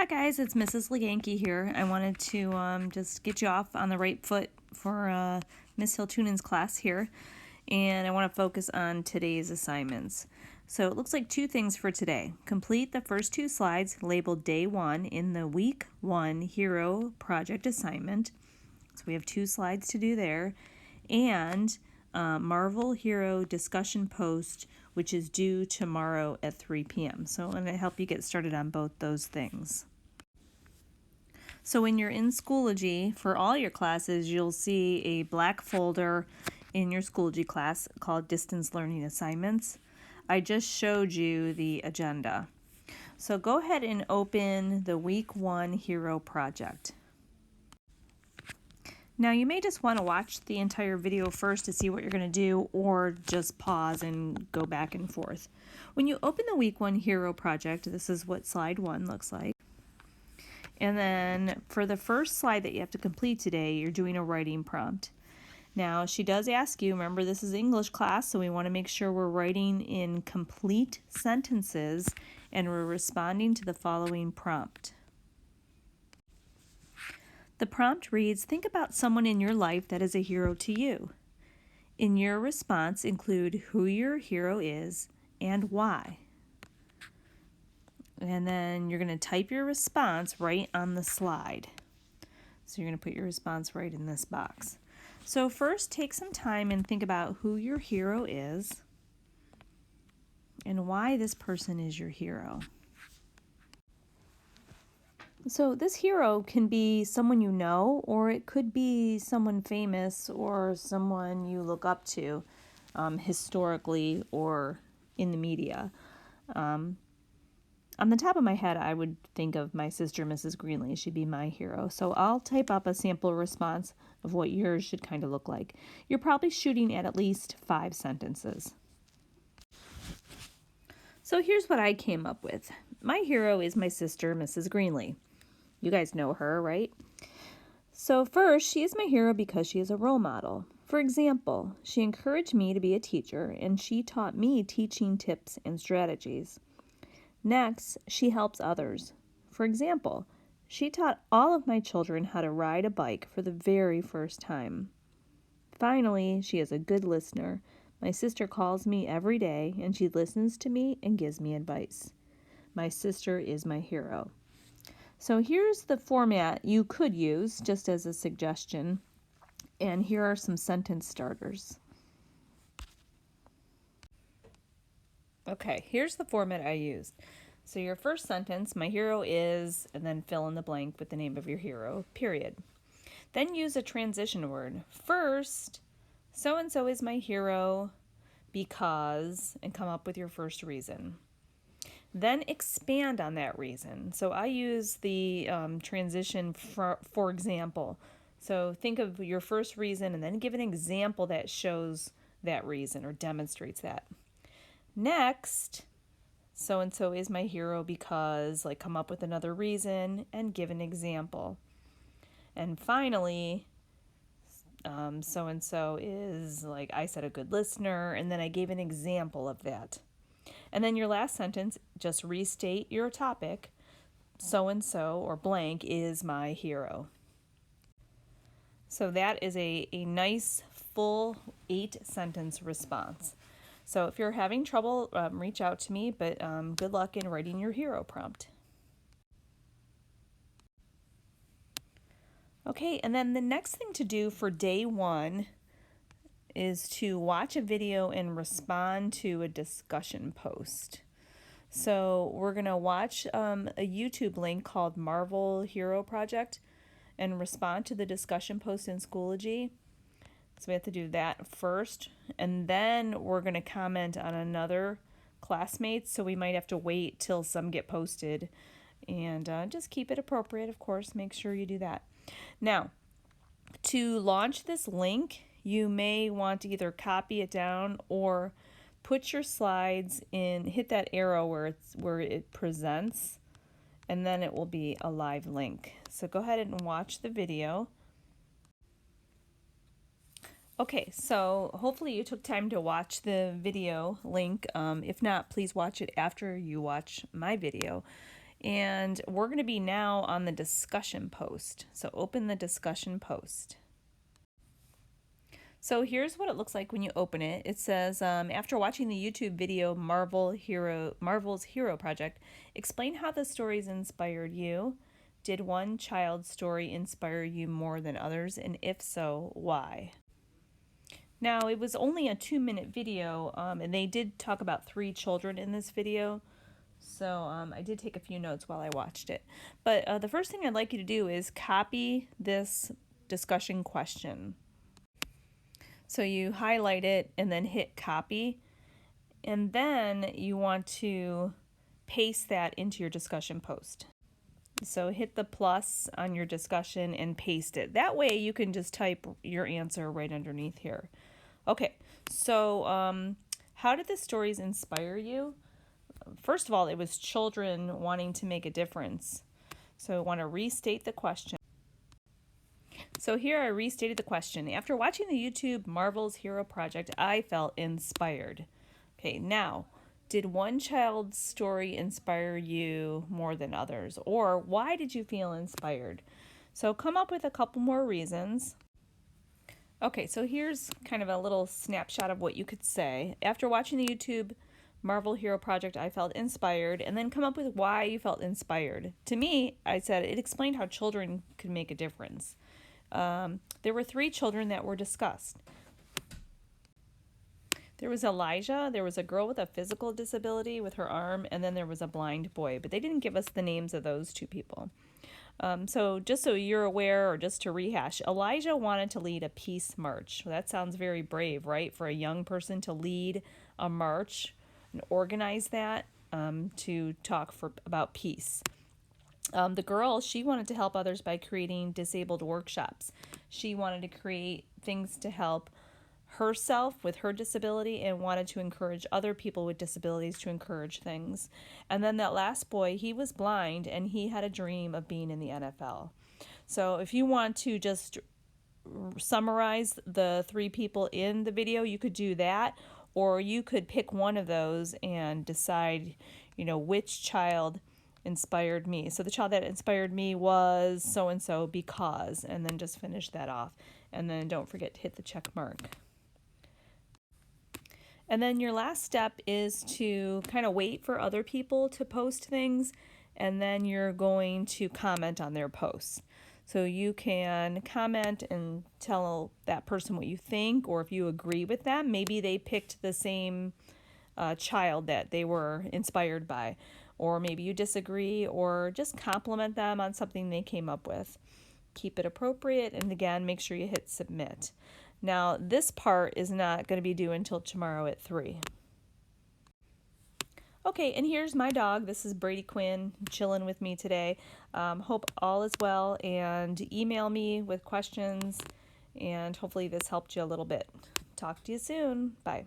guys, it's Mrs. Leganke here. I wanted to just get you off on the right foot for Miss Hiltunen's class here, and I want to focus on today's assignments. So it looks like two things for today. Complete the first two slides labeled Day 1 in the Week 1 Hero Project assignment. So we have two slides to do there, and Marvel Hero discussion post, which is due tomorrow at 3 p.m. So I'm going to help you get started on both those things. So when you're in Schoology, for all your classes, you'll see a black folder in your Schoology class called Distance Learning Assignments. I just showed you the agenda. So go ahead and open the Week 1 Hero Project. Now you may just want to watch the entire video first to see what you're going to do, or just pause and go back and forth. When you open the Week 1 Hero Project, this is what slide 1 looks like. And then for the first slide that you have to complete today, you're doing a writing prompt. Now she does ask you, remember this is English class, so we want to make sure we're writing in complete sentences and we're responding to the following prompt. The prompt reads, think about someone in your life that is a hero to you. In your response, include who your hero is and why. And then you're going to type your response right on the slide. So you're going to put your response right in this box. So first, take some time and think about who your hero is and why this person is your hero. So this hero can be someone you know, or it could be someone famous or someone you look up to historically or in the media. On the top of my head, I would think of my sister, Mrs. Greenlee. She'd be my hero. So I'll type up a sample response of what yours should kind of look like. You're probably shooting at least 5 sentences. So here's what I came up with. My hero is my sister, Mrs. Greenlee. You guys know her, right? So first, she is my hero because she is a role model. For example, she encouraged me to be a teacher, and she taught me teaching tips and strategies. Next, she helps others. For example, she taught all of my children how to ride a bike for the very first time. Finally, she is a good listener. My sister calls me every day, and she listens to me and gives me advice. My sister is my hero. So here's the format you could use, just as a suggestion, and here are some sentence starters. Okay, here's the format I used. So your first sentence, my hero is, and then fill in the blank with the name of your hero, period. Then use a transition word. First, so-and-so is my hero because, and come up with your first reason. Then expand on that reason. So I use the transition for example. So think of your first reason and then give an example that shows that reason or demonstrates that. Next, so-and-so is my hero because, like, come up with another reason and give an example. And finally, so-and-so is, like I said, a good listener, and then I gave an example of that. And then your last sentence, just restate your topic. So-and-so or blank is my hero. So that is a nice full 8-sentence response. So if you're having trouble, reach out to me, but good luck in writing your hero prompt. Okay, and then the next thing to do for day 1 is to watch a video and respond to a discussion post. So we're going to watch a YouTube link called Marvel Hero Project and respond to the discussion post in Schoology. So we have to do that first, and then we're going to comment on another classmates, so we might have to wait till some get posted, and just keep it appropriate, of course. Make sure you do that. Now, to launch this link, you may want to either copy it down or put your slides in, hit that arrow where it presents, and then it will be a live link. So go ahead and watch the video. Okay, so hopefully you took time to watch the video link. If not, please watch it after you watch my video. And we're going to be now on the discussion post. So open the discussion post. So here's what it looks like when you open it. It says, after watching the YouTube video Marvel's Hero Project, explain how the stories inspired you. Did one child's story inspire you more than others? And if so, why? Now, it was only a 2-minute video, and they did talk about 3 children in this video. So I did take a few notes while I watched it. But the first thing I'd like you to do is copy this discussion question. So you highlight it and then hit copy. And then you want to paste that into your discussion post. So hit the plus on your discussion and paste it. That way you can just type your answer right underneath here. Okay, so how did the stories inspire you? First of all, it was children wanting to make a difference. So I want to restate the question. So here I restated the question. After watching the YouTube Marvel's Hero Project, I felt inspired. Okay, now, did one child's story inspire you more than others? Or why did you feel inspired? So come up with a couple more reasons. Okay, so here's kind of a little snapshot of what you could say. After watching the YouTube Marvel Hero Project, I felt inspired, and then come up with why you felt inspired. To me, I said it explained how children could make a difference. There were 3 children that were discussed. There was Elijah, there was a girl with a physical disability with her arm, and then there was a blind boy, but they didn't give us the names of those 2 people. So just so you're aware, or just to rehash, Elijah wanted to lead a peace march. Well, that sounds very brave, right? For a young person to lead a march and organize that to talk about peace. The girl, she wanted to help others by creating disabled workshops. She wanted to create things to help herself with her disability and wanted to encourage other people with disabilities to encourage things. And then that last boy, he was blind and he had a dream of being in the NFL. So if you want to just summarize the 3 people in the video, you could do that, or you could pick one of those and decide, which child inspired me. So the child that inspired me was so-and-so because, and then just finish that off. And then don't forget to hit the check mark. And then your last step is to kind of wait for other people to post things, and then you're going to comment on their posts. So you can comment and tell that person what you think, or if you agree with them, maybe they picked the same child that they were inspired by, or maybe you disagree, or just compliment them on something they came up with. Keep it appropriate, and again, make sure you hit submit. Now, this part is not going to be due until tomorrow at 3. Okay, and here's my dog. This is Brady Quinn chilling with me today. Hope all is well, and email me with questions, and hopefully this helped you a little bit. Talk to you soon. Bye.